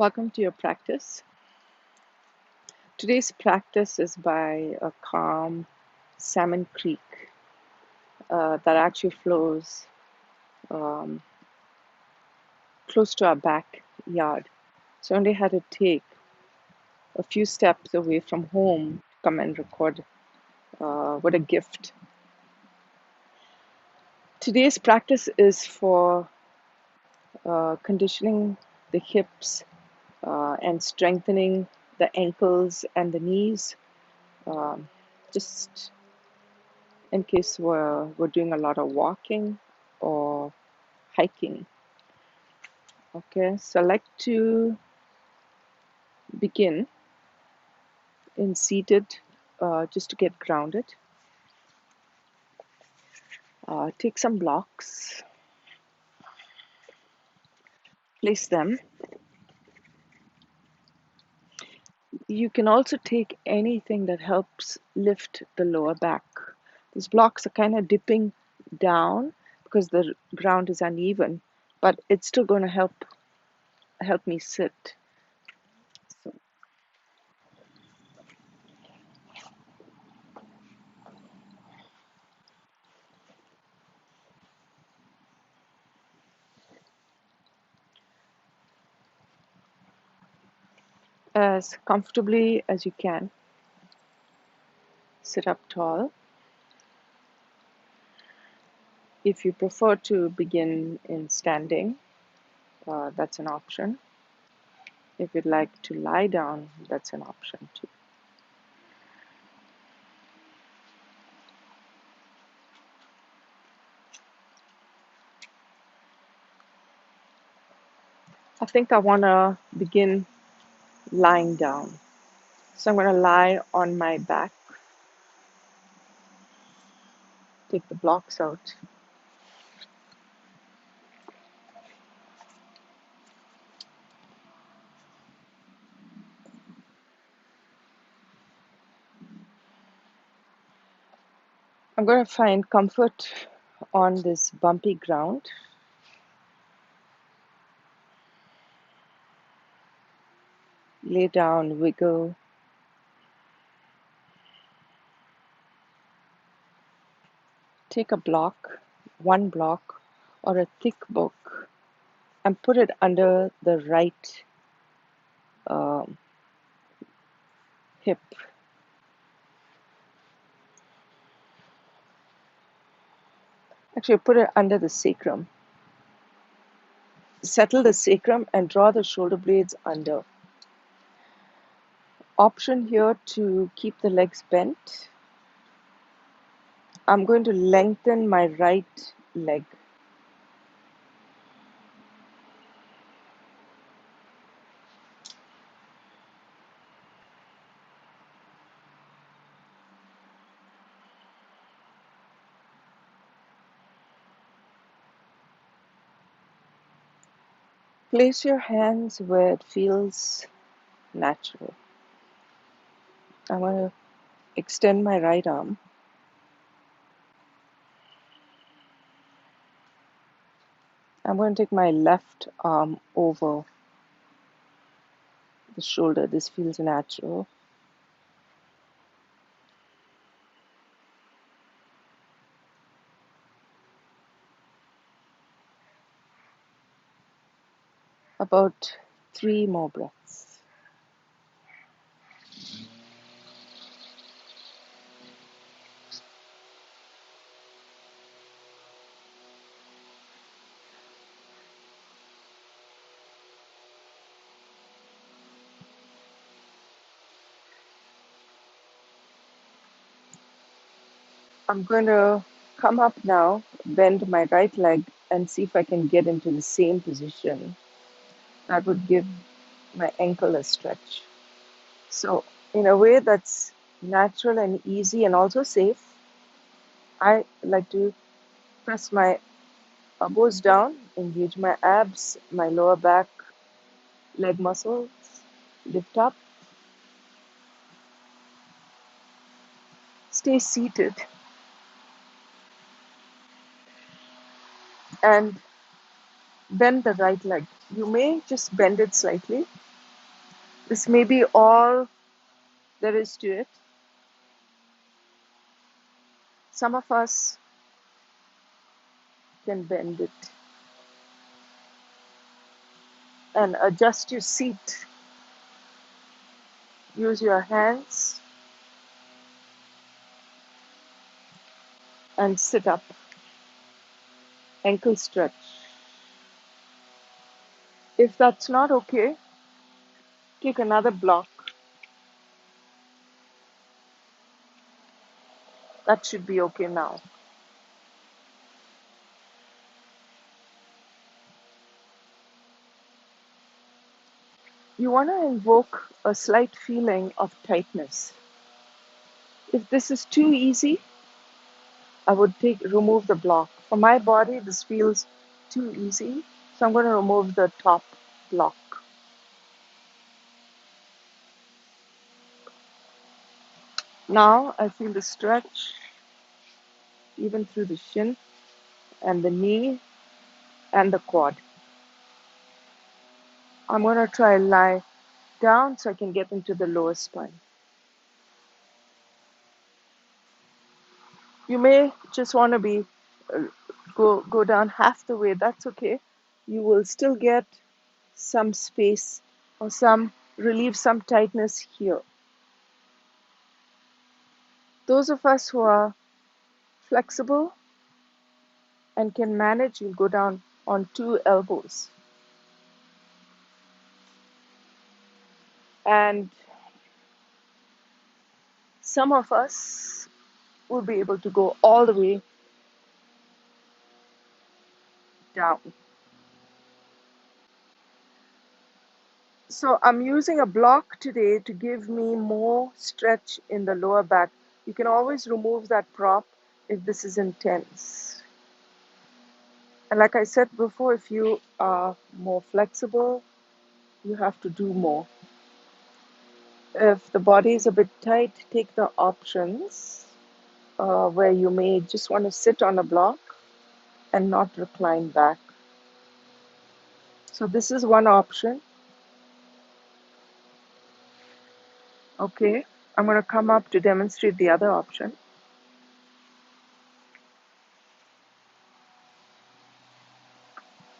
Welcome to your practice. Today's practice is by a calm salmon creek that actually flows um, close to our backyard. So I only had to take a few steps away from home to come and record. What a gift. Today's practice is for conditioning the hips and strengthening the ankles and the knees. Um, just in case we're doing a lot of walking or hiking. Okay, so I like to begin in seated just to get grounded. Take some blocks, place them. You can also take anything that helps lift the lower back. These blocks are kind of dipping down because the ground is uneven, but it's still going to help me sit. So, as comfortably as you can, sit up tall. If you prefer to begin in standing, that's an option. If you'd like to lie down, that's an option too. I think I want to begin lying down. So I'm going to lie on my back, take the blocks out. I'm going to find comfort on this bumpy ground. Lay down, wiggle. Take a block, one block, or a thick book, and put it under the right um, hip. Actually, put it under the sacrum. Settle the sacrum and draw the shoulder blades under. Option here to keep the legs bent. I'm going to lengthen my right leg. Place your hands where it feels natural. I'm going to extend my right arm. I'm going to take my left arm over the shoulder. This feels natural. About 3 more breaths. I'm going to come up now, bend my right leg, and see if I can get into the same position. That would give my ankle a stretch. So, in a way that's natural and easy and also safe, I like to press my elbows down, engage my abs, my lower back, leg muscles, lift up, stay seated, and bend the right leg. You may just bend it slightly, This may be all there is to it. Some of us can bend it and adjust your seat. Use your hands and sit up. Ankle stretch. If that's not okay, take another block. That should be okay now. You want to invoke a slight feeling of tightness. If this is too easy, I would remove the block. For my body, this feels too easy, so I'm going to remove the top block. Now I feel the stretch even through the shin and the knee and the quad. I'm going to try lie down so I can get into the lower spine. You may just want to be uh, go down half the way. That's okay. You will still get some space or some relieve some tightness here. Those of us who are flexible and can manage, you'll go down on 2 elbows. And some of us will be able to go all the way down. So I'm using a block today to give me more stretch in the lower back. You can always remove that prop if this is intense. And like I said before, if you are more flexible, you have to do more. If the body is a bit tight, take the options where you may just want to sit on a block and not recline back. So this is one option. Okay, I'm going to come up to demonstrate the other option.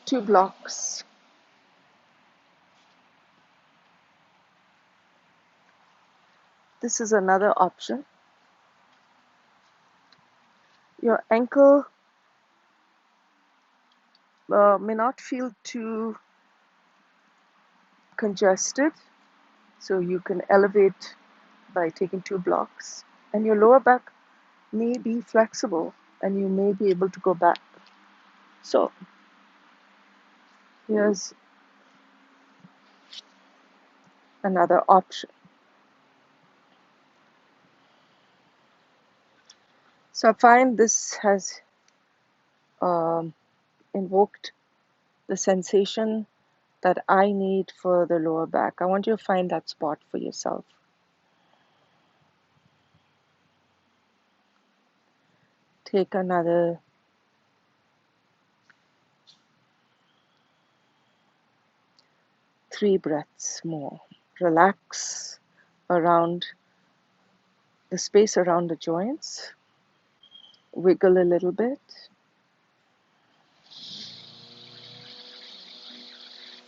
Two blocks. This is another option. Your ankle may not feel too congested, so you can elevate by taking two blocks. And your lower back may be flexible and you may be able to go back. So here's another option. So I find this has invoked the sensation that I need for the lower back. I want you to find that spot for yourself. Take another 3 breaths more. Relax around the space around the joints. Wiggle a little bit.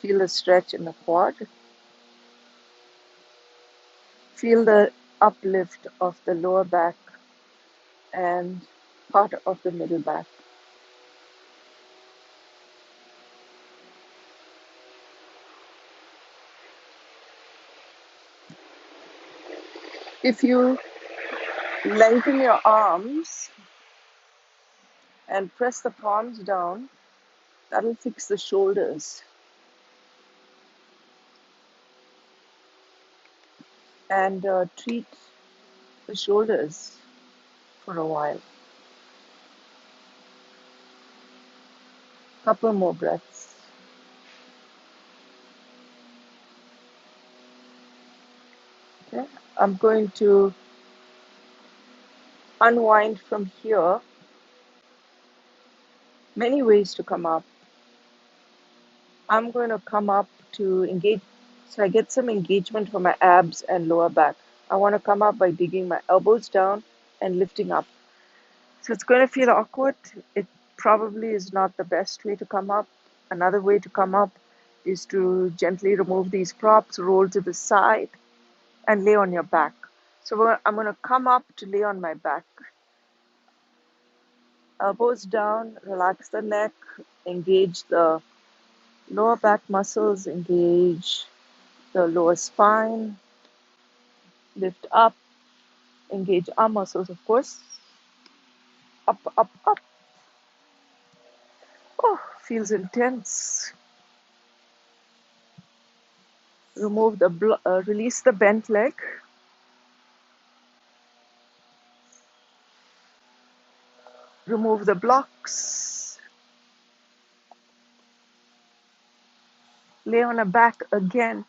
Feel the stretch in the quad. Feel the uplift of the lower back and part of the middle back. If you lengthen your arms and press the palms down, that'll fix the shoulders. And treat the shoulders for a while. Couple more breaths. Okay, I'm going to unwind from here. Many ways to come up. I'm going to come up to engage So I get some engagement for my abs and lower back. I want to come up by digging my elbows down and lifting up. So it's going to feel awkward. It probably is not the best way to come up. Another way to come up is to gently remove these props, roll to the side, and lay on your back. So I'm going to come up to lay on my back. Elbows down, relax the neck, engage the lower back muscles, engage the lower spine, lift up, engage arm muscles, of course. Up, up, up. Oh, feels intense. Release the bent leg. Remove the blocks. Lay on a back again.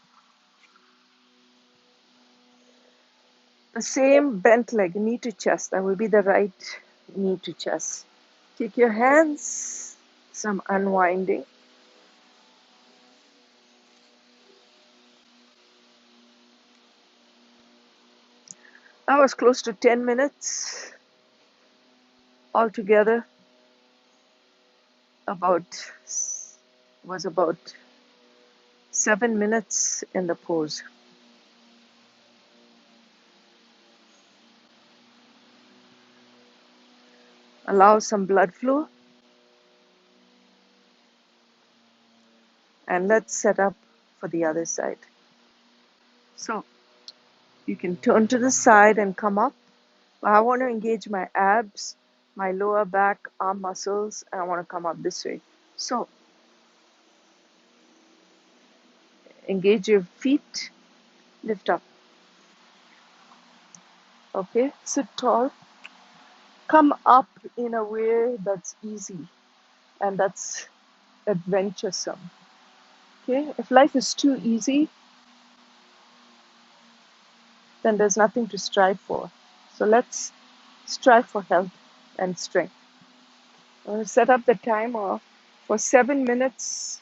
The same bent leg, knee to chest. That will be the right knee to chest. Kick your hands. Some unwinding. That was close to 10 minutes altogether. About was about 7 minutes in the pose. Allow some blood flow, and let's set up for the other side. So you can turn to the side and come up. I want to engage my abs, my lower back, arm muscles, and I want to come up this way. So engage your feet, lift up. Okay, sit tall. Come up in a way that's easy and that's adventuresome. Okay, if life is too easy, then there's nothing to strive for. So let's strive for health and strength. I'm going to set up the timer for 7 minutes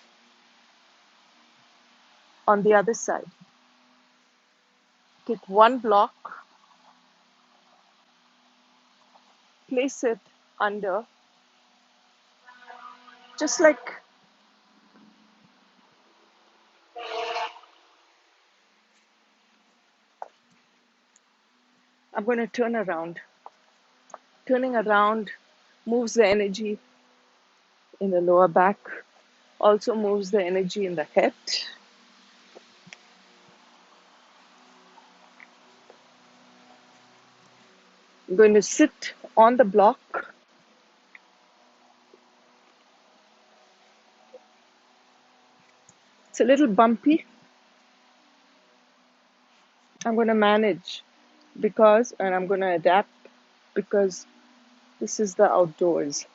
on the other side. Take one block, place it under, just like I'm going to turn around. Turning around moves the energy in the lower back, also moves the energy in the head. I'm going to sit on the block. It's a little bumpy. I'm going to manage and I'm going to adapt because this is the outdoors.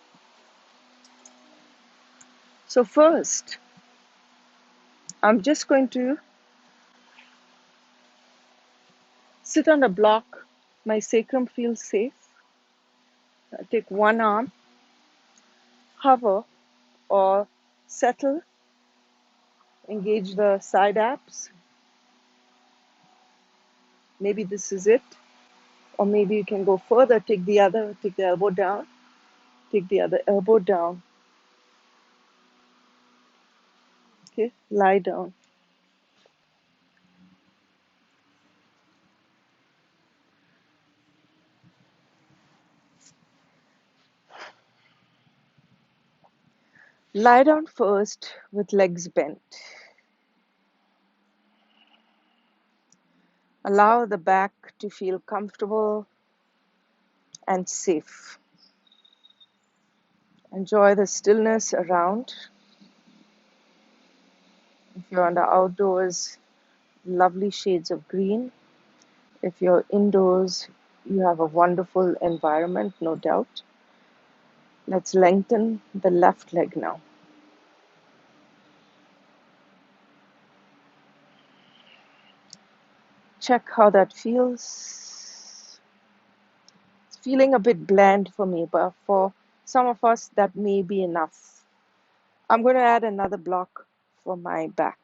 So first, I'm just going to sit on a block. My sacrum feels safe. I take one arm, hover or settle, engage the side abs. Maybe this is it. Or maybe you can go further, take the elbow down, take the other elbow down. Okay, lie down. Lie down first with legs bent. Allow the back to feel comfortable and safe. Enjoy the stillness around. If you're on the outdoors, lovely shades of green. If you're indoors, you have a wonderful environment, no doubt. Let's lengthen the left leg now. Check how that feels. It's feeling a bit bland for me, but for some of us, that may be enough. I'm going to add another block for my back.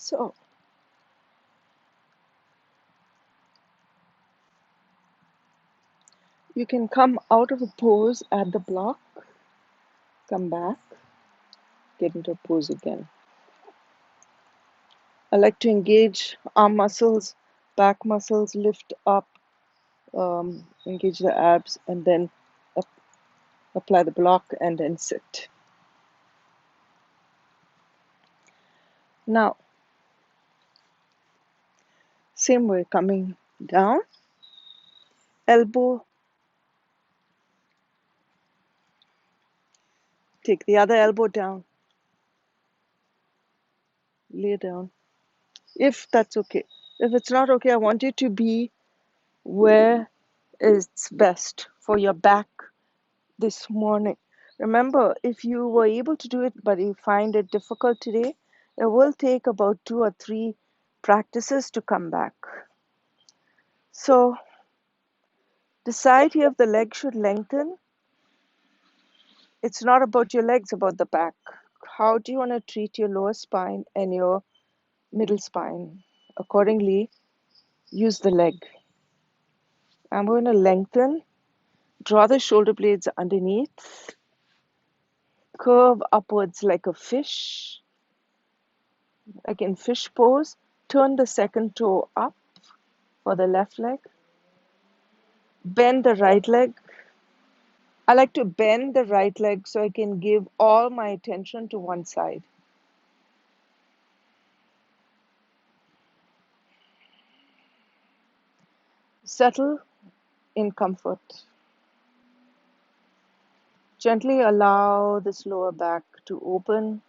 So you can come out of a pose at the block, come back, get into a pose again. I like to engage arm muscles, back muscles, lift up, engage the abs, and then up, apply the block and then sit. Now, same way, coming down, elbow, take the other elbow down, lay down. If that's okay. If it's not okay, I want you to be where it's best for your back this morning. Remember, if you were able to do it but you find it difficult today, it will take about 2 or 3 practices to come back. So decide here if the leg should lengthen. It's not about your legs, about the back. How do you want to treat your lower spine and your middle spine? Accordingly, use the leg. I'm going to lengthen, draw the shoulder blades underneath, curve upwards like a fish, like in fish pose. Turn the second toe up for the left leg. Bend the right leg. I like to bend the right leg so I can give all my attention to one side. Settle in comfort. Gently allow this lower back to open.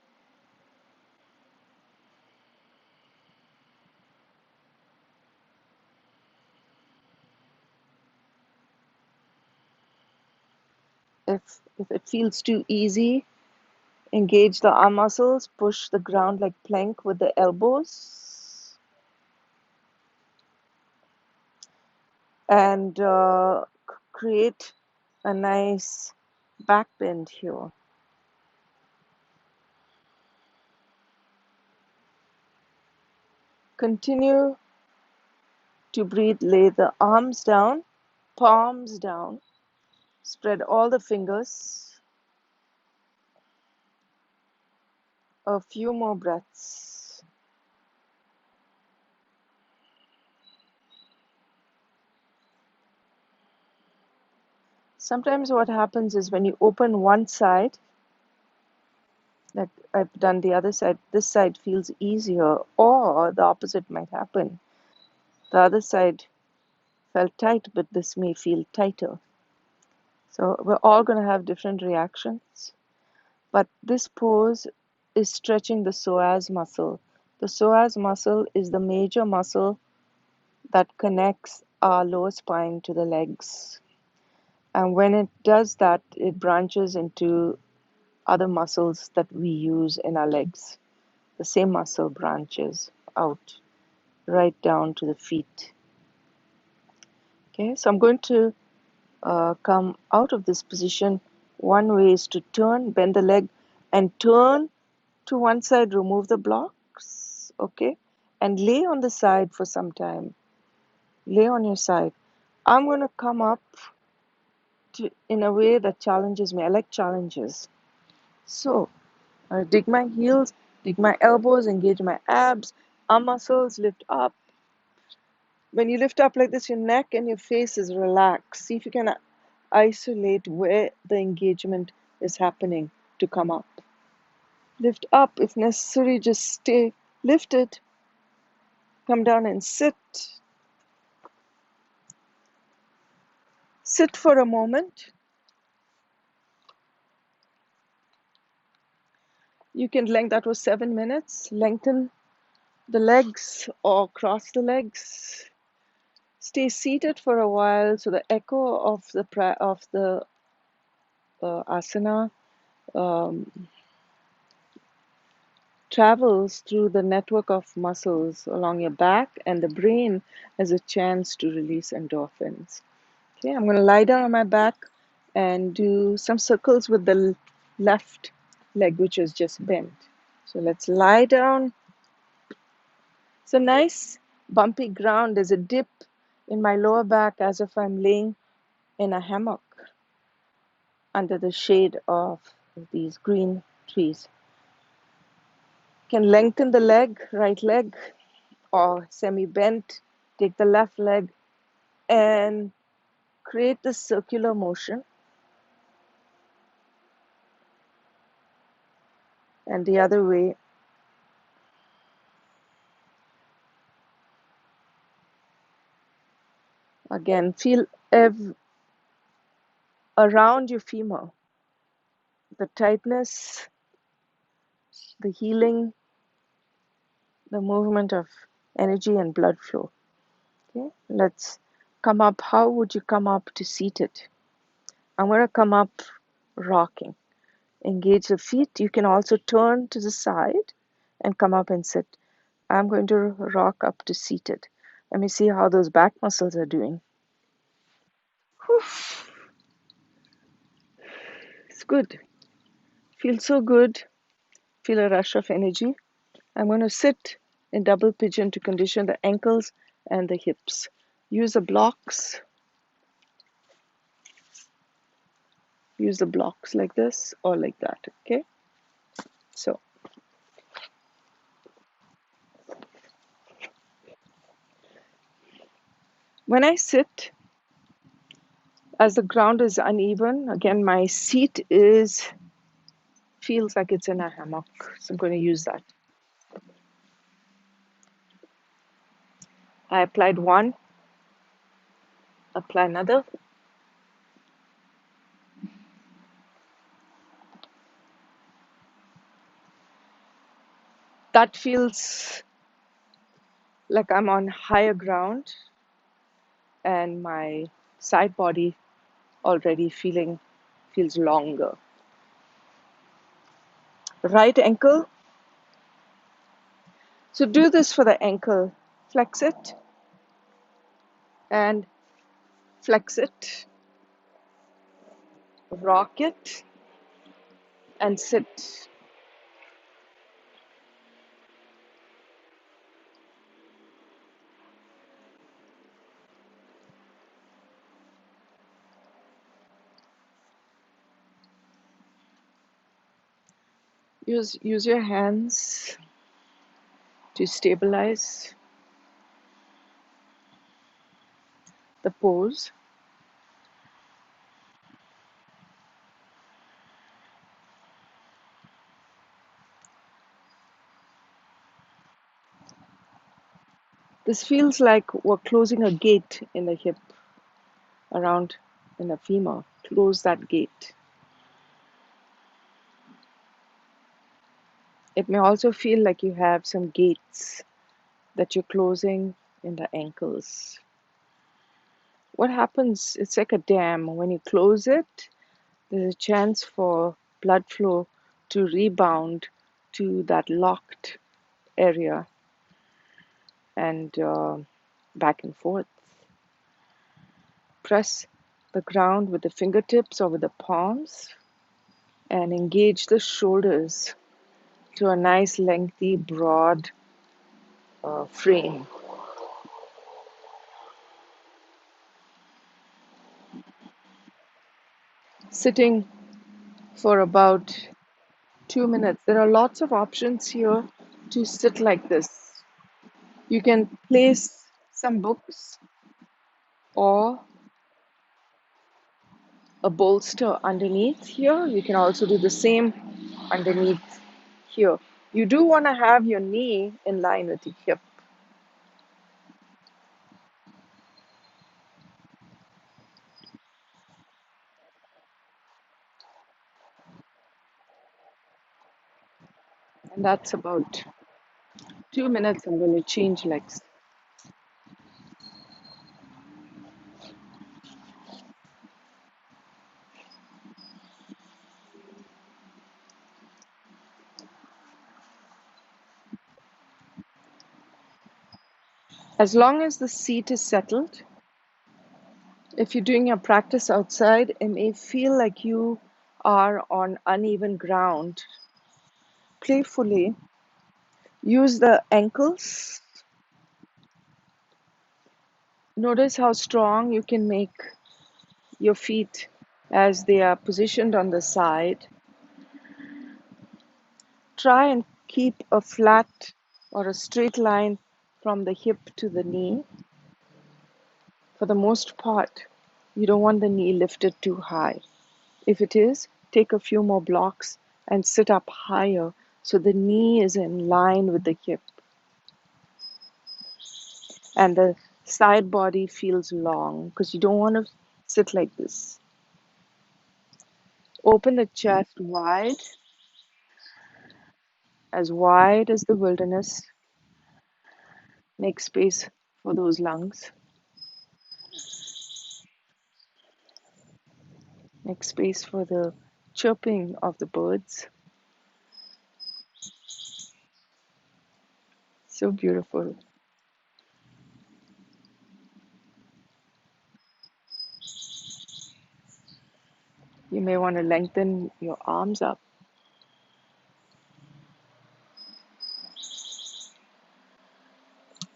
If it feels too easy, engage the arm muscles, push the ground like plank with the elbows, and create a nice back bend here. Continue to breathe. Lay the arms down, palms down, spread all the fingers. A few more breaths. Sometimes what happens is when you open one side, like I've done the other side, this side feels easier, or the opposite might happen. The other side felt tight, but this may feel tighter. So we're all going to have different reactions. But this pose is stretching the psoas muscle. The psoas muscle is the major muscle that connects our lower spine to the legs. And when it does that, it branches into other muscles that we use in our legs. The same muscle branches out right down to the feet. Okay, so I'm going to come out of this position. One way is to turn, bend the leg, and turn to one side, remove the blocks, okay, and lay on the side for some time. Lay on your side. I'm going to come up in a way that challenges me. I like challenges. So I dig my heels, dig my elbows, engage my abs, arm muscles, lift up. When you lift up like this, your neck and your face is relaxed. See if you can isolate where the engagement is happening to come up. Lift up if necessary, just stay lifted. Come down and sit. Sit for a moment. You can lengthen, that was 7 minutes. Lengthen the legs or cross the legs. Stay seated for a while so the echo of the asana um, travels through the network of muscles along your back, and the brain has a chance to release endorphins. Okay, I'm going to lie down on my back and do some circles with the left leg, which is just bent. So let's lie down, So nice bumpy ground. There's a dip in my lower back as if I'm laying in a hammock under the shade of these green trees. Can lengthen the leg, right leg, or semi-bent. Take the left leg and create this circular motion. And the other way. Again, feel around your femur, the tightness, the healing, the movement of energy and blood flow. Okay, let's come up. How would you come up to seated? I'm going to come up rocking. Engage the feet. You can also turn to the side and come up and sit. I'm going to rock up to seated. Let me see how those back muscles are doing. Whew, it's good. Feels so good. Feel a rush of energy. I'm going to sit in double pigeon to condition the ankles and the hips. Use the blocks. Use the blocks like this or like that. Okay. So when I sit, as the ground is uneven, again my seat is feels like it's in a hammock. So I'm going to use that. I applied one, apply another. That feels like I'm on higher ground and my side body already feels longer. Right ankle. So do this for the ankle. Flex it and flex it. Rock it and sit. Use your hands to stabilize the pose. This feels like we're closing a gate in the hip around in the femur. Close that gate. It may also feel like you have some gates that you're closing in the ankles. What happens? It's like a dam. When you close it, there's a chance for blood flow to rebound to that locked area and back and forth. Press the ground with the fingertips or with the palms and engage the shoulders to a nice, lengthy, broad frame. Sitting for about 2 minutes. There are lots of options here to sit like this. You can place some books or a bolster underneath here. You can also do the same underneath here. You do want to have your knee in line with the hip. And that's about 2 minutes. I'm going to change legs. As long as the seat is settled, if you're doing your practice outside, it may feel like you are on uneven ground. Playfully use the ankles Notice how strong you can make your feet as they are positioned on the side. Try and keep a flat or a straight line from the hip to the knee. For the most part, you don't want the knee lifted too high. If it is, take a few more blocks and sit up higher so the knee is in line with the hip and the side body feels long because you don't want to sit like this. Open the chest wide as the wilderness. Make space for those lungs. Make space for the chirping of the birds. So beautiful. You may want to lengthen your arms up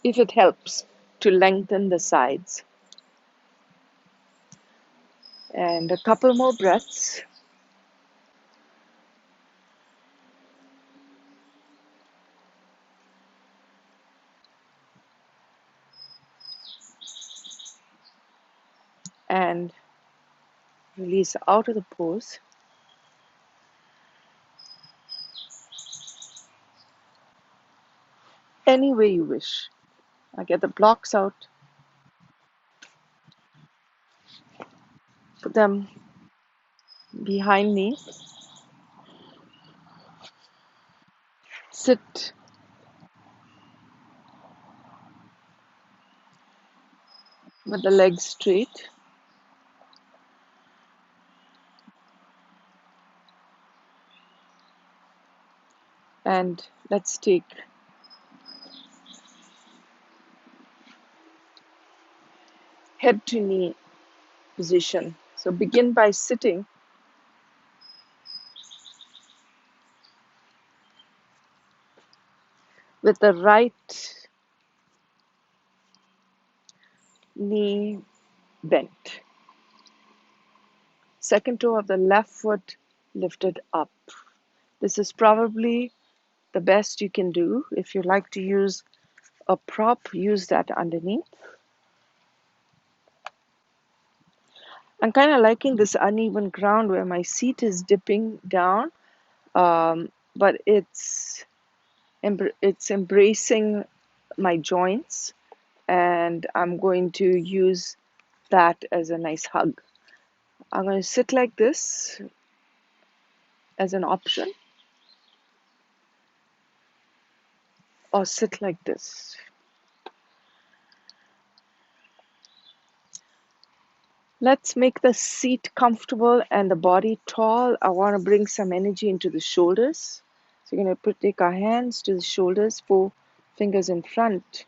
if it helps to lengthen the sides. And a couple more breaths. And release out of the pose any way you wish. I get the blocks out, put them behind me, sit with the legs straight, and let's take head to knee position. So begin by sitting with the right knee bent. Second toe of the left foot lifted up. This is probably the best you can do. If you like to use a prop, use that underneath. I'm kind of liking this uneven ground where my seat is dipping down, but it's embracing my joints, and I'm going to use that as a nice hug. I'm going to sit like this as an option, or sit like this. Let's make the seat comfortable and the body tall. I want to bring some energy into the shoulders. So we're going to take our hands to the shoulders, 4 fingers in front.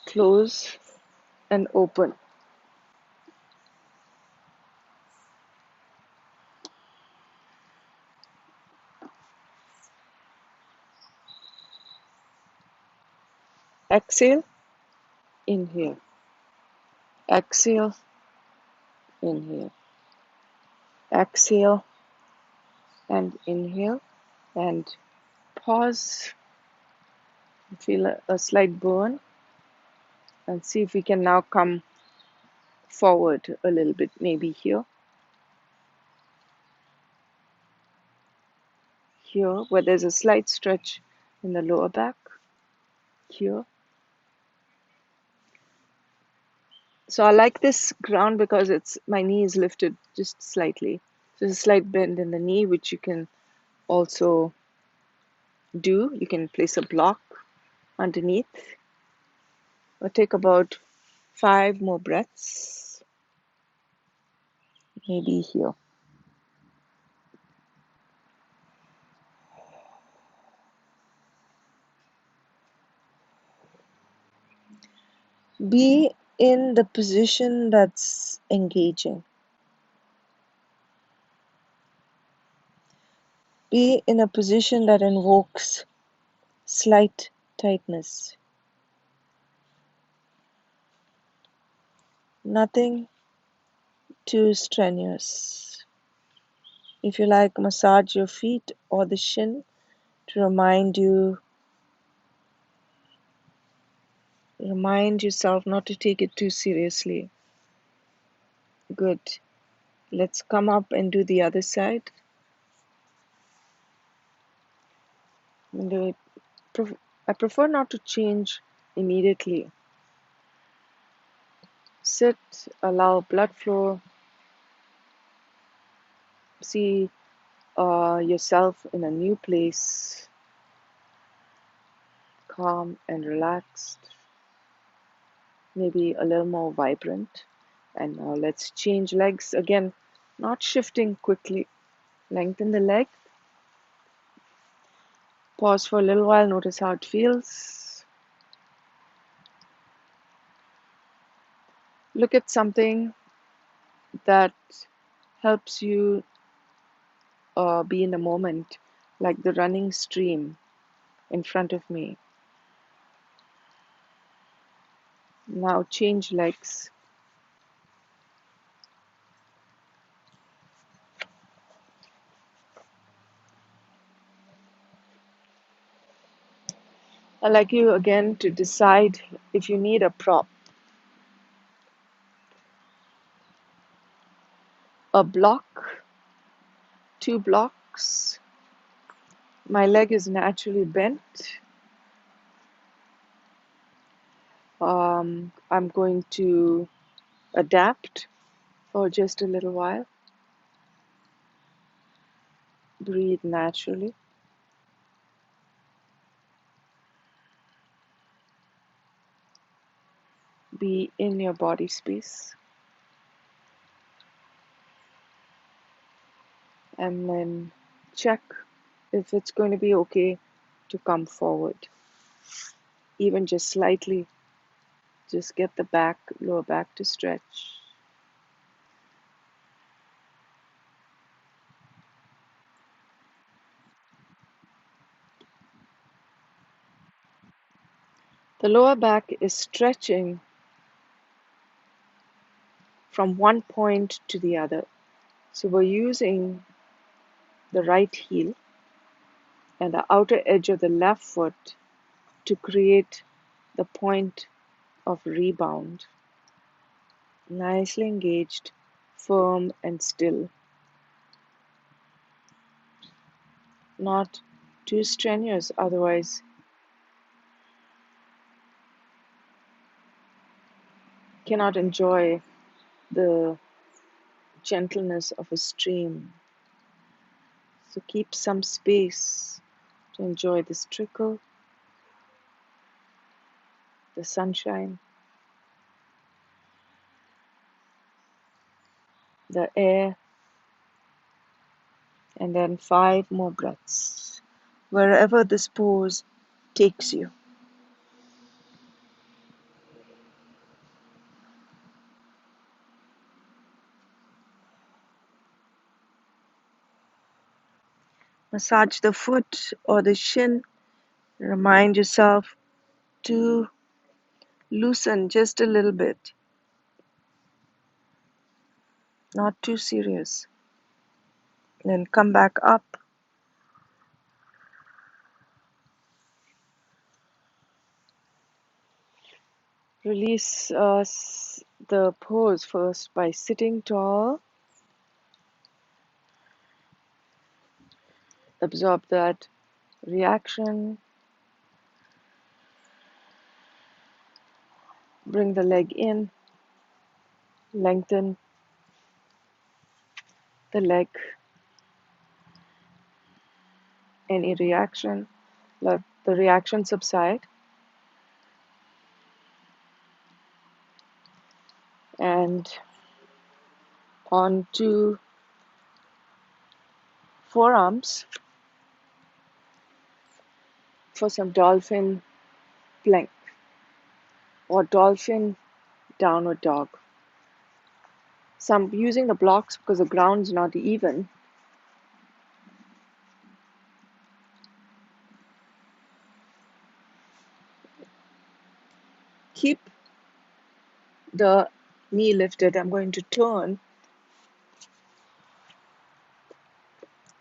Close and open. Exhale, inhale. Exhale, inhale. Exhale and inhale. And pause. Feel a slight burn. And see if we can now come forward a little bit, maybe here, where there's a slight stretch in the lower back, here. So I like this ground because my knee is lifted just slightly. So there's a slight bend in the knee, which you can also do. You can place a block underneath, or take about 5 more breaths, maybe here. Be in the position that's engaging. Be in a position that invokes slight tightness. Nothing too strenuous. If you like, massage your feet or the shin to remind yourself not to take it too seriously. Good. Let's come up and do the other side. And do it. I prefer not to change immediately. Sit, allow blood flow, see yourself in a new place, calm and relaxed, maybe a little more vibrant. And now let's change legs again, not shifting quickly. Lengthen the leg, pause for a little while, notice how it feels. Look at something that helps you be in the moment, like the running stream in front of me. Now change legs. I'd like you again to decide if you need a prop. A block, two blocks. My leg is naturally bent. I'm going to adapt for just a little while. Breathe naturally. Be in your body space. And then check if it's going to be okay to come forward. Even just slightly. Just get the lower back to stretch. The lower back is stretching from one point to the other. So we're using the right heel and the outer edge of the left foot to create the point of rebound. Nicely engaged, firm and still. Not too strenuous, otherwise cannot enjoy the gentleness of a stream. So keep some space to enjoy this trickle, the sunshine, the air, and then 5 more breaths. Wherever this pose takes you. Massage the foot or the shin. Remind yourself to loosen just a little bit, not too serious. Then come back up. Release the pose first by sitting tall. Absorb that reaction. Bring the leg in. Lengthen the leg. Any reaction, let the reaction subside. And on to forearms for some dolphin plank or dolphin downward dog. So I'm using the blocks because the ground's not even. Keep the knee lifted. I'm going to turn.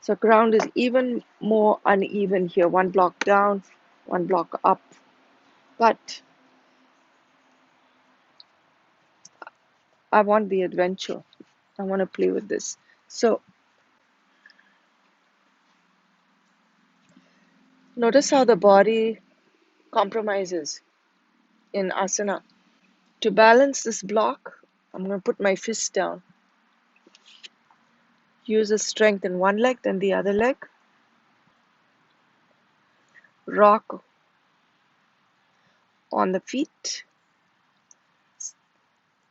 So ground is even more uneven here. One block down, one block up. But I want the adventure. I want to play with this. So notice how the body compromises in asana. To balance this block, I'm going to put my fist down. Use the strength in one leg, then the other leg. Rock on the feet,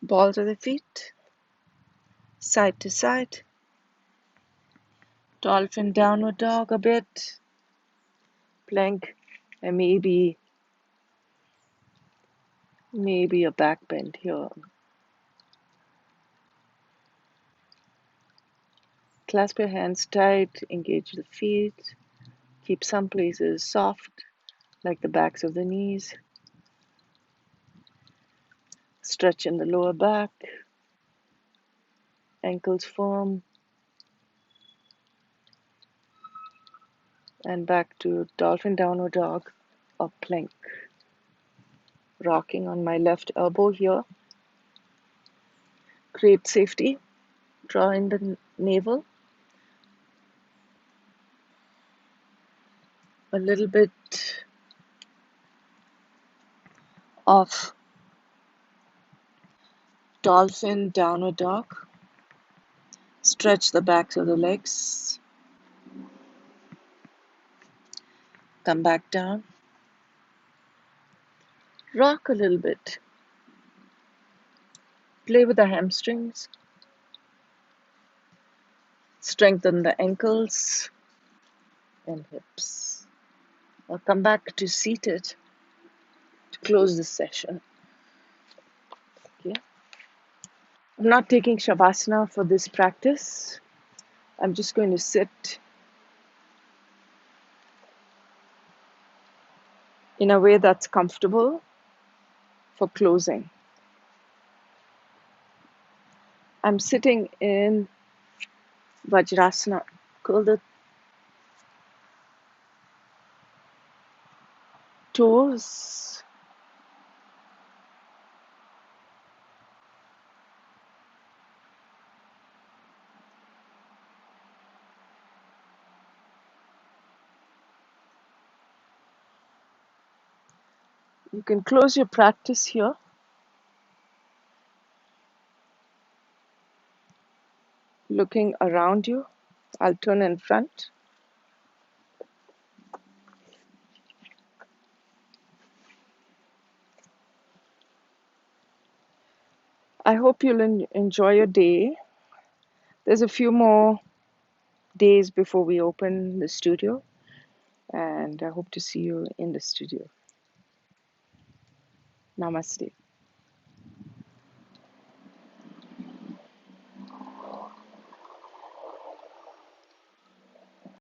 ball to the feet, side to side. Dolphin downward dog a bit. Plank, and maybe a back bend here. Clasp your hands tight, engage the feet. Keep some places soft, like the backs of the knees. Stretch in the lower back, ankles firm, and back to dolphin downward dog or plank. Rocking on my left elbow here. Create safety. Draw in the navel. A little bit of dolphin downward dog. Stretch the backs of the legs. Come back down. Rock a little bit. Play with the hamstrings. Strengthen the ankles and hips. I'll come back to seated to close this session. Okay. I'm not taking Shavasana for this practice. I'm just going to sit in a way that's comfortable for closing. I'm sitting in Vajrasana. Curl the toes. You can close your practice here, looking around you. I'll turn in front. I hope you'll enjoy your day. There's a few more days before we open the studio, and I hope to see you in the studio. Namaste.